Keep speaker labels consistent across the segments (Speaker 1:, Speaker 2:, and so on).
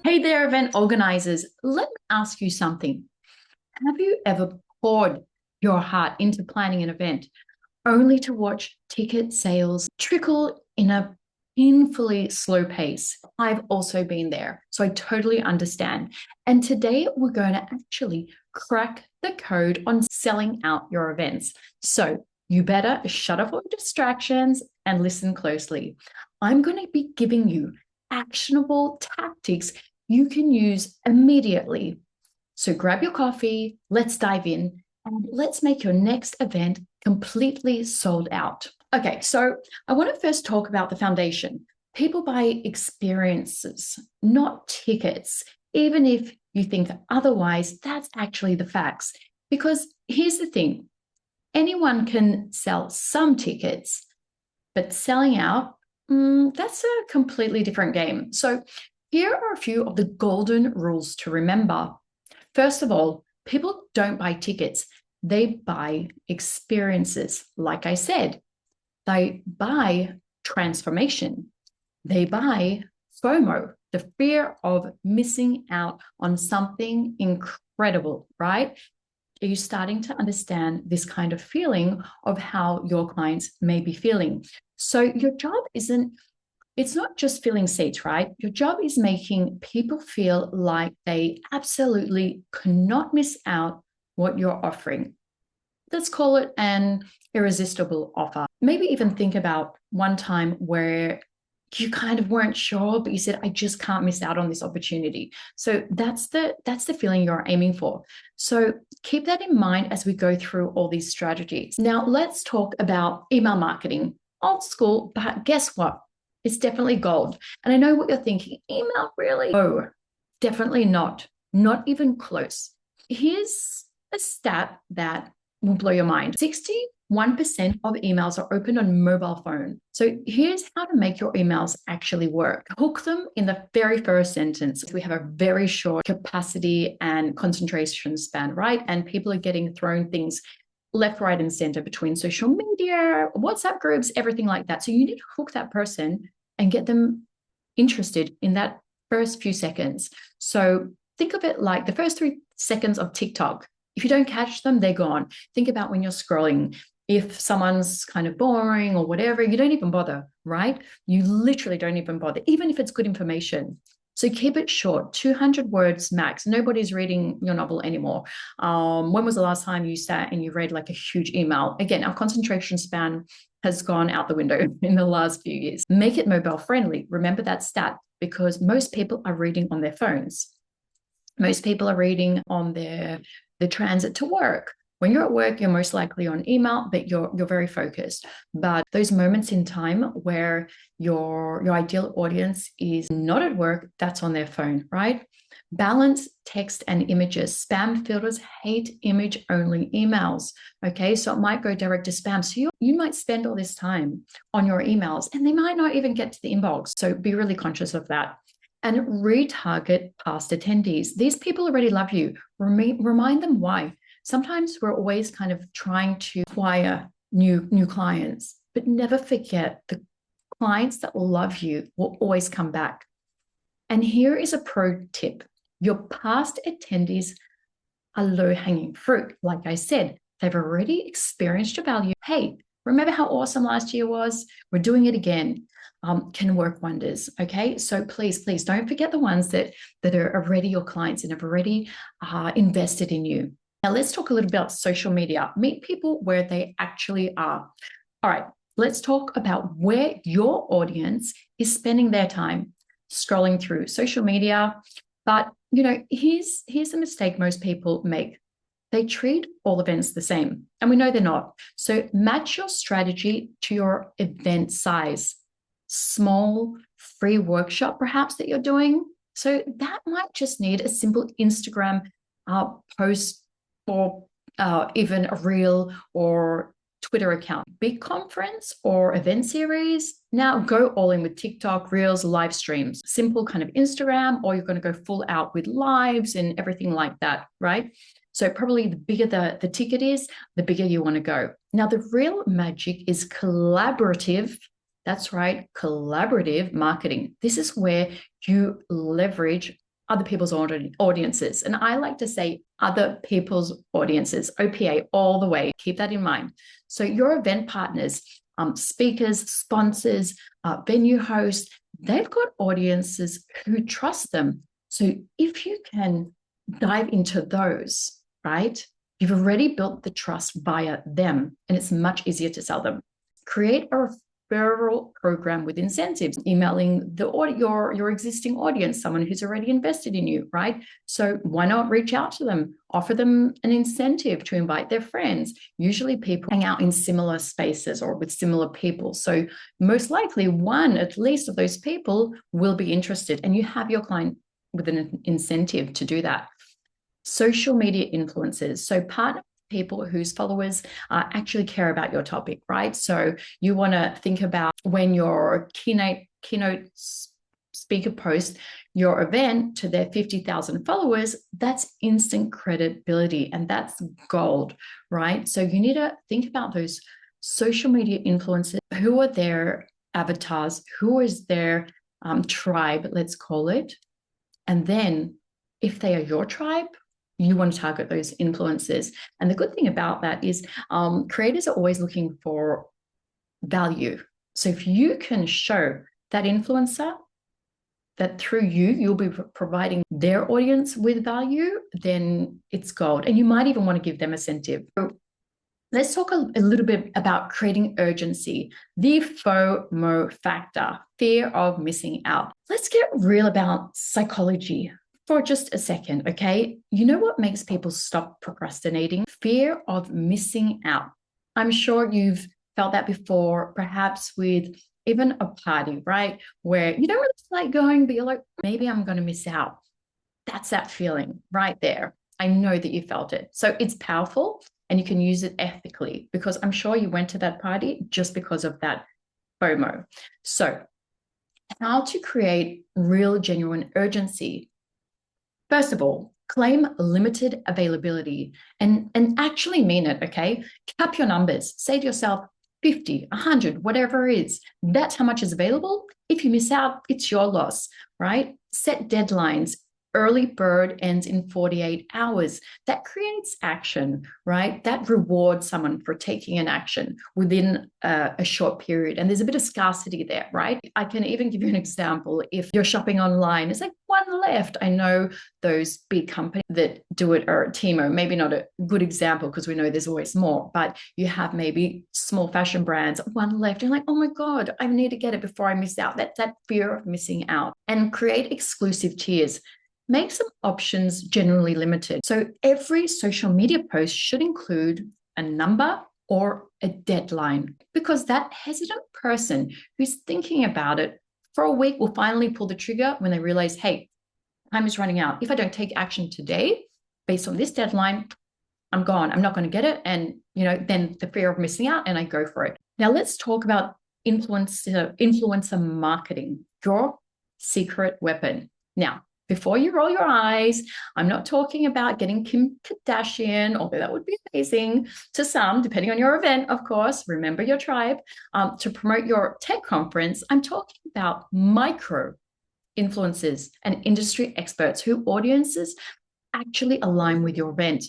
Speaker 1: Hey there, event organizers. Let me ask you something. Have you ever poured your heart into planning an event only to watch ticket sales trickle in a painfully slow pace? I've also been there, so I totally understand. And today we're going to actually crack the code on selling out your events. So you better shut off all distractions and listen closely. I'm going to be giving you actionable tactics you can use immediately. So grab your coffee, let's dive in, and let's make your next event completely sold out. Okay, so I want to first talk about the foundation. People buy experiences, not tickets. Even if you think otherwise, that's actually the facts. Because here's the thing, anyone can sell some tickets, but selling out, that's a completely different game. So here are a few of the golden rules to remember. First of all, people don't buy tickets, they buy experiences. Like I said, they buy transformation, they buy FOMO, the fear of missing out on something incredible, right? Are you starting to understand this kind of feeling of how your clients may be feeling? So your job it's not just filling seats, right? Your job is making people feel like they absolutely cannot miss out what you're offering. Let's call it an irresistible offer. Maybe even think about one time where you kind of weren't sure, but you said, I just can't miss out on this opportunity. So that's the feeling you're aiming for. So keep that in mind as we go through all these strategies. Now let's talk about email marketing. Old school, but guess what? It's definitely gold. And I know what you're thinking, email really? Oh, definitely not. Not even close. Here's a stat that will blow your mind. 61% of emails are opened on mobile phone. So here's how to make your emails actually work. Hook them in the very first sentence. We have a very short capacity and concentration span, right? And people are getting thrown things left, right, and center between social media, WhatsApp groups, everything like that. So you need to hook that person and get them interested in that first few seconds. So think of it like the first 3 seconds of TikTok. If you don't catch them, they're gone. Think about when you're scrolling. If someone's kind of boring or whatever, you don't even bother, right? You literally don't even bother, even if it's good information. So keep it short, 200 words max. Nobody's reading your novel anymore. When was the last time you sat and you read like a huge email? Again, our concentration span has gone out the window in the last few years. Make it mobile friendly. Remember that stat, because most people are reading on their phones. Most people are reading on the transit to work. When you're at work, you're most likely on email, but you're very focused. But those moments in time where your ideal audience is not at work, that's on their phone, right? Balance text and images. Spam filters hate image-only emails. Okay, so it might go direct to spam. So you might spend all this time on your emails and they might not even get to the inbox. So be really conscious of that. And retarget past attendees. These people already love you. Remind them why. Sometimes we're always kind of trying to acquire new clients, but never forget the clients that love you will always come back. And here is a pro tip. Your past attendees are low-hanging fruit. Like I said, they've already experienced your value. Hey, remember how awesome last year was? We're doing it again. Can work wonders. Okay, so please don't forget the ones that are already your clients and have already invested in you. Now let's talk a little about social media. Meet people where they actually are. All right, let's talk about where your audience is spending their time scrolling through social media. But here's the mistake most people make. They treat all events the same, and we know they're not. So match your strategy to your event size. Small free workshop perhaps that you're doing. So that might just need a simple Instagram post or even a reel or Twitter account. Big conference or event series, now go all in with TikTok, reels, live streams. Simple kind of Instagram, or you're going to go full out with lives and everything like that, right? So probably the bigger the ticket is, the bigger you want to go. Now the real magic is collaborative. That's right, collaborative marketing. This is where you leverage other people's audiences. And I like to say other people's audiences, OPA all the way. Keep that in mind. So your event partners, speakers, sponsors, venue hosts, they've got audiences who trust them. So if you can dive into those, right, you've already built the trust via them, and it's much easier to sell them. Create a referral program with incentives, emailing your existing audience, someone who's already invested in you, right? So why not reach out to them, offer them an incentive to invite their friends? Usually people hang out in similar spaces or with similar people. So most likely one, at least, of those people will be interested, and you have your client with an incentive to do that. Social media influencers. So partner people whose followers actually care about your topic, right? So you want to think about when your keynote speaker posts your event to their 50,000 followers, that's instant credibility, and that's gold, right? So you need to think about those social media influencers. Who are their avatars? Who is their tribe, let's call it? And then if they are your tribe, you want to target those influencers. And the good thing about that is creators are always looking for value. So if you can show that influencer that through you'll be providing their audience with value, then it's gold. And you might even want to give them incentive. So let's talk a little bit about creating urgency, the FOMO factor, fear of missing out. Let's get real about psychology for just a second, okay? You know what makes people stop procrastinating? Fear of missing out. I'm sure you've felt that before, perhaps with even a party, right? Where you don't really like going, but you're like, maybe I'm going to miss out. That's that feeling right there. I know that you felt it. So it's powerful, and you can use it ethically, because I'm sure you went to that party just because of that FOMO. So how to create real, genuine urgency? First of all, claim limited availability and actually mean it, okay? Cap your numbers. Say to yourself, 50, 100, whatever it is. That's how much is available. If you miss out, it's your loss, right? Set deadlines. Early bird ends in 48 hours. That creates action, right? That rewards someone for taking an action within a short period. And there's a bit of scarcity there, right? I can even give you an example. If you're shopping online, it's like one left. I know those big companies that do it are Timo, maybe not a good example because we know there's always more, but you have maybe small fashion brands, one left. You're like, oh my God, I need to get it before I miss out. That's that fear of missing out. And create exclusive tiers. Make some options generally limited. So every social media post should include a number or a deadline, because that hesitant person who's thinking about it for a week will finally pull the trigger when they realize, hey, time is running out. If I don't take action today based on this deadline, I'm gone. I'm not going to get it. And, then the fear of missing out, and I go for it. Now let's talk about influencer marketing, your secret weapon. Now, before you roll your eyes, I'm not talking about getting Kim Kardashian, although that would be amazing to some, depending on your event, of course. Remember your tribe, to promote your tech conference. I'm talking about micro influencers and industry experts whose audiences actually align with your event.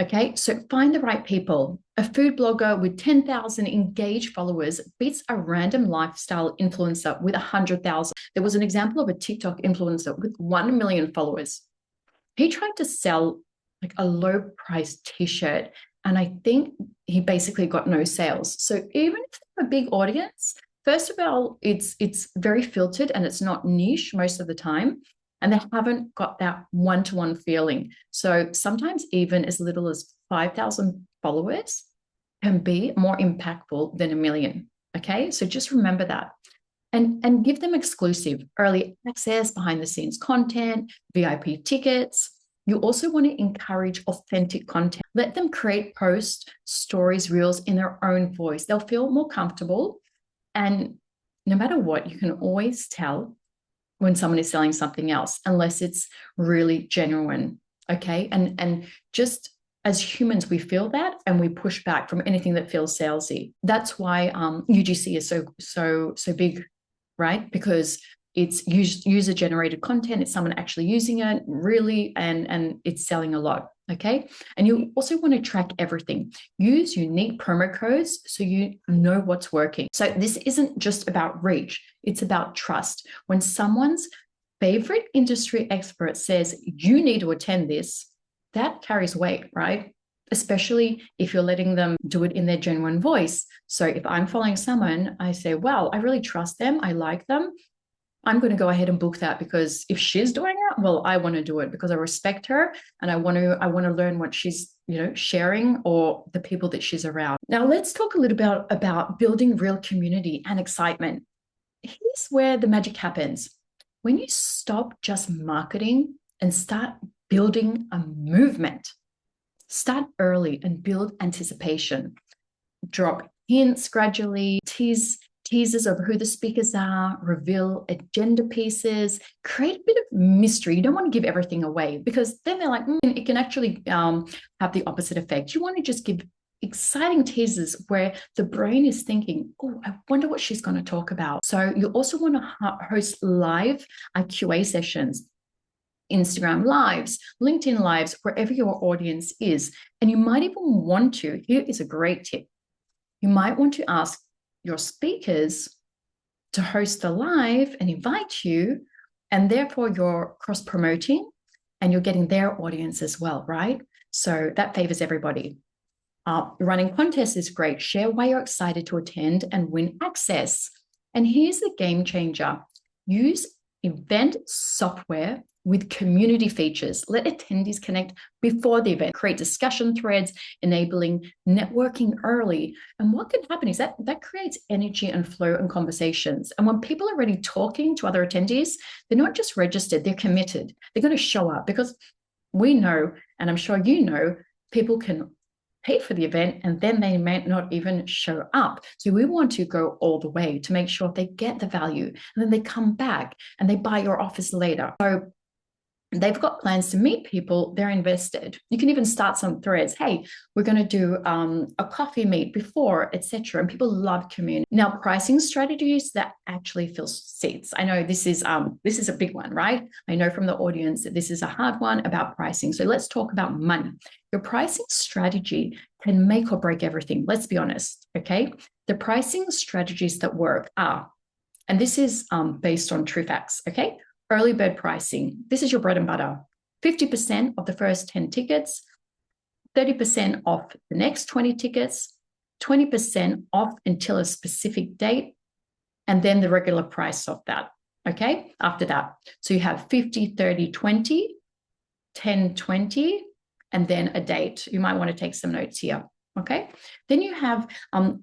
Speaker 1: Okay, so find the right people. A food blogger with 10,000 engaged followers beats a random lifestyle influencer with 100,000. There was an example of a TikTok influencer with 1 million followers. He tried to sell like a low price t-shirt, and I think he basically got no sales. So even if they have a big audience, first of all, it's very filtered and it's not niche most of the time. And they haven't got that one-to-one feeling. So sometimes even as little as 5,000 followers can be more impactful than 1 million. Okay, so just remember that. And give them exclusive early access, behind the scenes content, VIP tickets. You also want to encourage authentic content. Let them create posts, stories, reels in their own voice. They'll feel more comfortable. And no matter what, you can always tell when someone is selling something else, unless it's really genuine, okay? And just as humans, we feel that and we push back from anything that feels salesy. That's why UGC is so big, right? Because it's user-generated content. It's someone actually using it really, and it's selling a lot. Okay. And you also want to track everything. Use unique promo codes so you know what's working. So this isn't just about reach, it's about trust. When someone's favorite industry expert says you need to attend this, that carries weight, right? Especially if you're letting them do it in their genuine voice. So if I'm following someone, I say, wow, I really trust them, I like them, I'm going to go ahead and book that, because if she's doing it, well, I want to do it because I respect her and I want to learn what she's, sharing, or the people that she's around. Now, let's talk a little bit about building real community and excitement. Here's where the magic happens. When you stop just marketing and start building a movement, start early and build anticipation. Drop hints gradually, teasers of who the speakers are, reveal agenda pieces, create a bit of mystery. You don't want to give everything away, because then they're like, it can actually have the opposite effect. You want to just give exciting teasers where the brain is thinking, oh, I wonder what she's going to talk about. So you also want to host live QA sessions, Instagram lives, LinkedIn lives, wherever your audience is. And you might even want to, here is a great tip, you might want to ask your speakers to host the live and invite you, and therefore you're cross-promoting and you're getting their audience as well, right? So that favors everybody. Running contests is great. Share why you're excited to attend and win access. And here's the game changer. Use event software with community features. Let attendees connect before the event. Create discussion threads, enabling networking early. And what can happen is that creates energy and flow and conversations. And when people are already talking to other attendees, they're not just registered, they're committed. They're going to show up, because we know, and I'm sure you know, people can pay for the event and then they may not even show up. So we want to go all the way to make sure they get the value, and then they come back and they buy your offers later. So they've got plans to meet people, they're invested. You can even start some threads. Hey, we're going to do a coffee meet before, etc. And people love community. Now, pricing strategies that actually fill seats. I know this is a big one, right? I know from the audience that this is a hard one about pricing. So let's talk about money. Your pricing strategy can make or break everything. Let's be honest, okay? The pricing strategies that work are, and this is based on true facts, okay? Early bird pricing. This is your bread and butter. 50% of the first 10 tickets, 30% off the next 20 tickets, 20% off until a specific date, and then the regular price of that, okay? After that. So you have 50, 30, 20, 10, 20, and then a date. You might want to take some notes here, okay? Then you have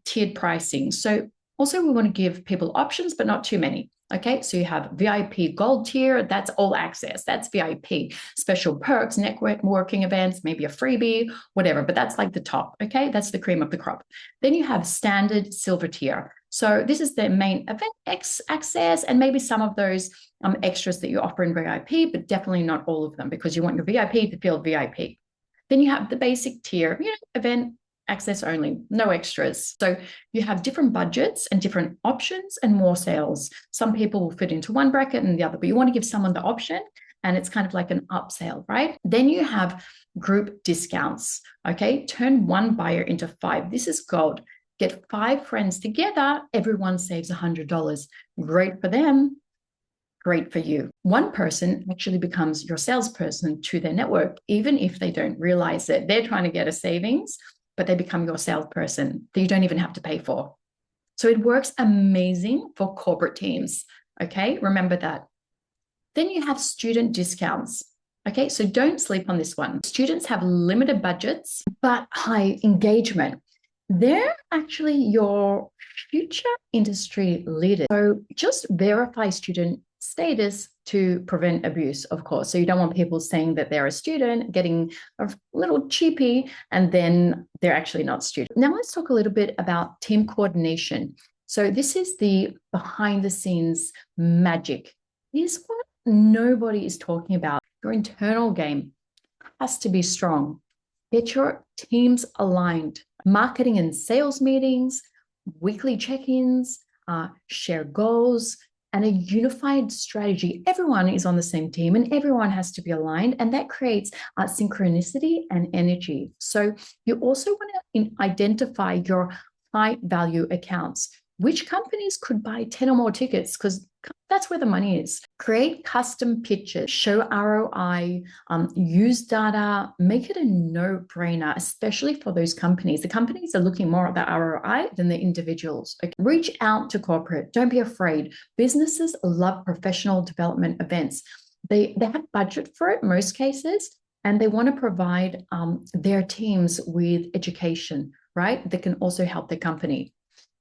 Speaker 1: tiered pricing. So also we want to give people options, but not too many. Okay, so you have VIP gold tier, that's all access, that's VIP. Special perks, networking events, maybe a freebie, whatever, but that's like the top, okay? That's the cream of the crop. Then you have standard silver tier. So this is the main event access and maybe some of those extras that you offer in VIP, but definitely not all of them, because you want your VIP to feel VIP. Then you have the basic tier, event access only, no extras. So you have different budgets and different options and more sales. Some people will fit into one bracket and the other, but you want to give someone the option, and it's kind of like an upsell, right? Then you have group discounts, okay? Turn one buyer into 5. This is gold. Get 5 friends together, everyone saves $100. Great for them, great for you. One person actually becomes your salesperson to their network, even if they don't realize it. They're trying to get a savings, but they become your salesperson that you don't even have to pay for. So it works amazing for corporate teams, okay? Remember that. Then you have student discounts, okay? So don't sleep on this one. Students have limited budgets, but high engagement. They're actually your future industry leaders. So just verify student status to prevent abuse, of course. So you don't want people saying that they're a student, getting a little cheapy, and then they're actually not student. Now let's talk a little bit about team coordination. So this is the behind the scenes magic. Here's what nobody is talking about. Your internal game has to be strong. Get your teams aligned. Marketing and sales meetings, weekly check-ins, share goals, and a unified strategy. Everyone is on the same team and everyone has to be aligned, and that creates synchronicity and energy. So you also want to identify your high value accounts. Which companies could buy 10 or more tickets? Because that's where the money is. Create custom pitches, show ROI, use data, make it a no-brainer, especially for those companies. The companies are looking more at the ROI than the individuals. Okay. Reach out to corporate. Don't be afraid. Businesses love professional development events. They have budget for it, most cases, and they want to provide their teams with education, right? That can also help their company.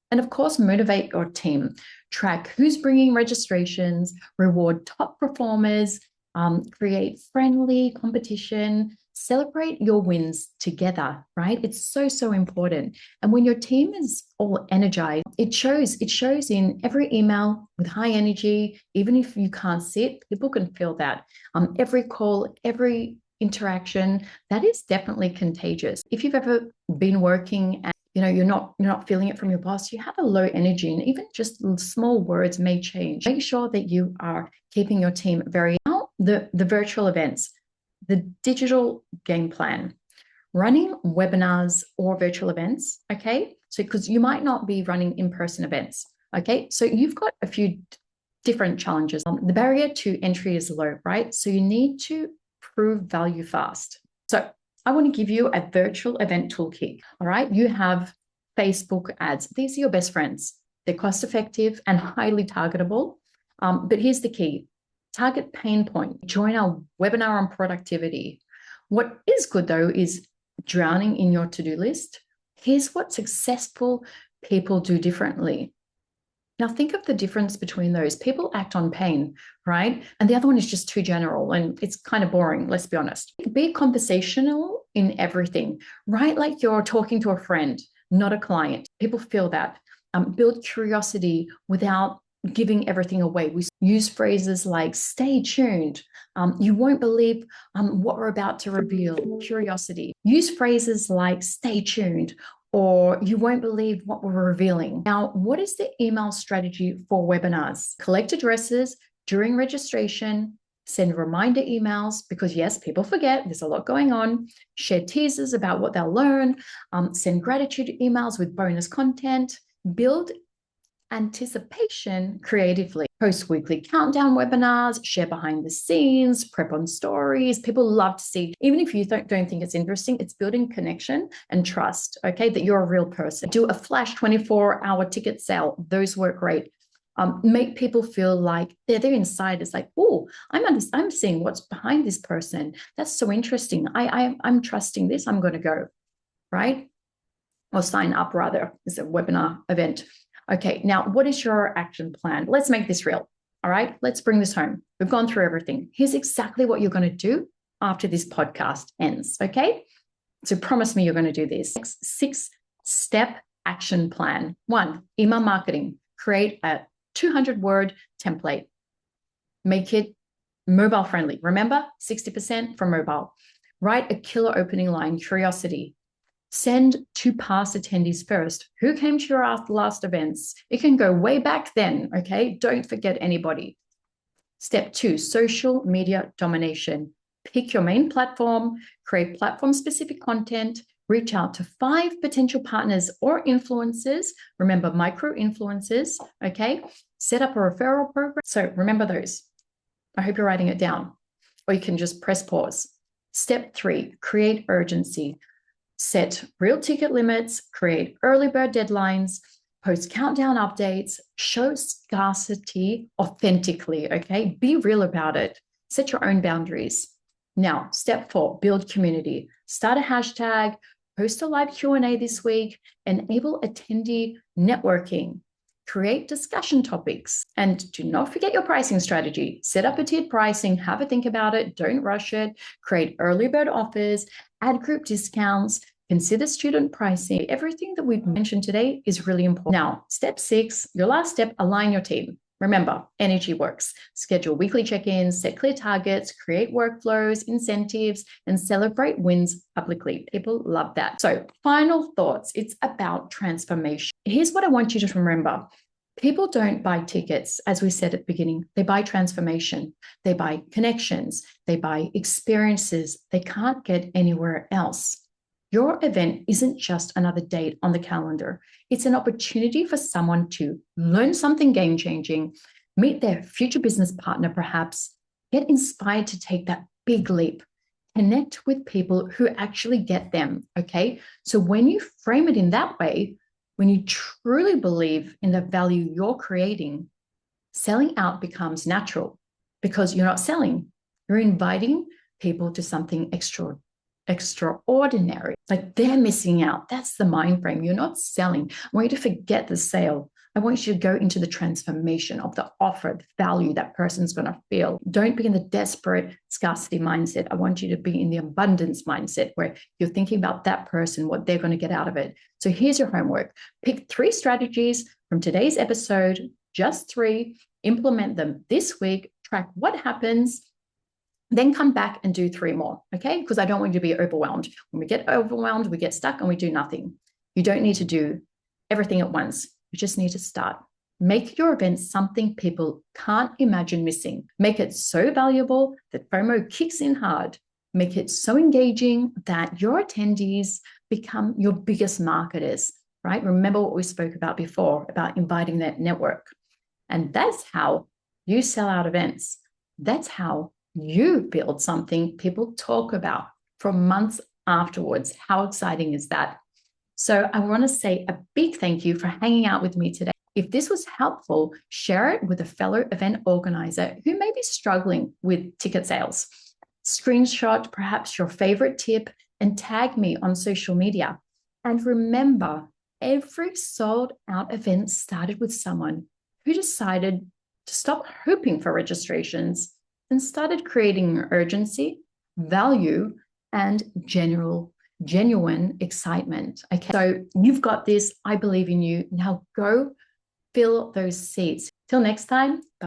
Speaker 1: And of course, motivate your team. Track who's bringing registrations, reward top performers, create friendly competition, celebrate your wins together, right? It's so, so important. And when your team is all energized, it shows in every email with high energy. Even if you can't see it, people can feel that. Every call, every interaction, that is definitely contagious. If you've ever been working and you're not feeling it from your boss, you have a low energy, and even just small words may change. Make sure that you are keeping your team very out. The virtual events, the digital game plan, running webinars or virtual events. Okay, so because you might not be running in-person events. Okay, so you've got a few different challenges. The barrier to entry is low, right? So you need to prove value fast. So I want to give you a virtual event toolkit. All right. You have Facebook ads. These are your best friends. They're cost effective and highly targetable. But here's the key: target pain point. Join our webinar on productivity. What is good though is drowning in your to-do list. Here's what successful people do differently. Now, think of the difference between those. People act on pain, right? And the other one is just too general and it's kind of boring, let's be honest. Be conversational in everything, right? Like you're talking to a friend, not a client. People feel that. Build curiosity without giving everything away. We use phrases like stay tuned. You won't believe what we're about to reveal. Curiosity. Use phrases like stay tuned, or you won't believe what we're revealing. Now, what is the email strategy for webinars? Collect addresses during registration, send reminder emails, because yes, people forget, there's a lot going on, share teasers about what they'll learn, send gratitude emails with bonus content, build anticipation creatively. Post weekly countdown webinars, share behind the scenes, prep on stories. People love to see, even if you don't think it's interesting, it's building connection and trust, okay, that you're a real person. Do a flash 24-hour ticket sale. Those work great. Make people feel like they're inside. It's like, oh, I'm seeing what's behind this person. That's so interesting. I'm trusting this. I'm going to go, right? Or sign up rather. It's a webinar event. Okay, now what is your action plan? Let's make this real. All right, let's bring this home. We've gone through everything. Here's exactly what you're going to do after this podcast ends. Okay, so promise me you're going to do this. 6-step action plan. 1, email marketing. Create a 200-word template. Make it mobile friendly. Remember, 60% from mobile. Write a killer opening line, curiosity. Send to past attendees first. Who came to your last events? It can go way back then, okay? Don't forget anybody. Step 2, social media domination. Pick your main platform, create platform-specific content, reach out to 5 potential partners or influencers. Remember, micro-influencers, okay? Set up a referral program. So remember those. I hope you're writing it down, or you can just press pause. Step 3, create urgency. Set real ticket limits, create early bird deadlines, post countdown updates, show scarcity authentically, okay? Be real about it. Set your own boundaries. Now, step 4, build community. Start a hashtag, post a live Q&A this week, enable attendee networking, create discussion topics, and do not forget your pricing strategy. Set up a tiered pricing, have a think about it, don't rush it, create early bird offers, add group discounts, consider student pricing. Everything that we've mentioned today is really important. Now, step 6, your last step, align your team. Remember, energy works. Schedule weekly check-ins, set clear targets, create workflows, incentives, and celebrate wins publicly. People love that. So, final thoughts. It's about transformation. Here's what I want you to remember. People don't buy tickets, as we said at the beginning. They buy transformation, they buy connections, they buy experiences they can't get anywhere else. Your event isn't just another date on the calendar. It's an opportunity for someone to learn something game-changing, meet their future business partner perhaps, get inspired to take that big leap, connect with people who actually get them, okay? So when you frame it in that way, when you truly believe in the value you're creating, selling out becomes natural because you're not selling. You're inviting people to something extraordinary. Like they're missing out. That's the mind frame. You're not selling. I want you to forget the sale. I want you to go into the transformation of the offer, the value that person's going to feel. Don't be in the desperate scarcity mindset. I want you to be in the abundance mindset where you're thinking about that person, what they're going to get out of it. So here's your homework. Pick 3 strategies from today's episode, just 3, implement them this week, track what happens, then come back and do 3 more, okay? Because I don't want you to be overwhelmed. When we get overwhelmed, we get stuck and we do nothing. You don't need to do everything at once. You just need to start. Make your event something people can't imagine missing. Make it so valuable that FOMO kicks in hard. Make it so engaging that your attendees become your biggest marketers, right? Remember what we spoke about before, about inviting that network. And that's how you sell out events. That's how you build something people talk about for months afterwards. How exciting is that? So I want to say a big thank you for hanging out with me today. If this was helpful, share it with a fellow event organizer who may be struggling with ticket sales. Screenshot perhaps your favorite tip and tag me on social media. And remember, every sold out event started with someone who decided to stop hoping for registrations and started creating urgency, value, and genuine excitement. Okay, so you've got this. I believe in you. Now go fill those seats. Till next time. Bye.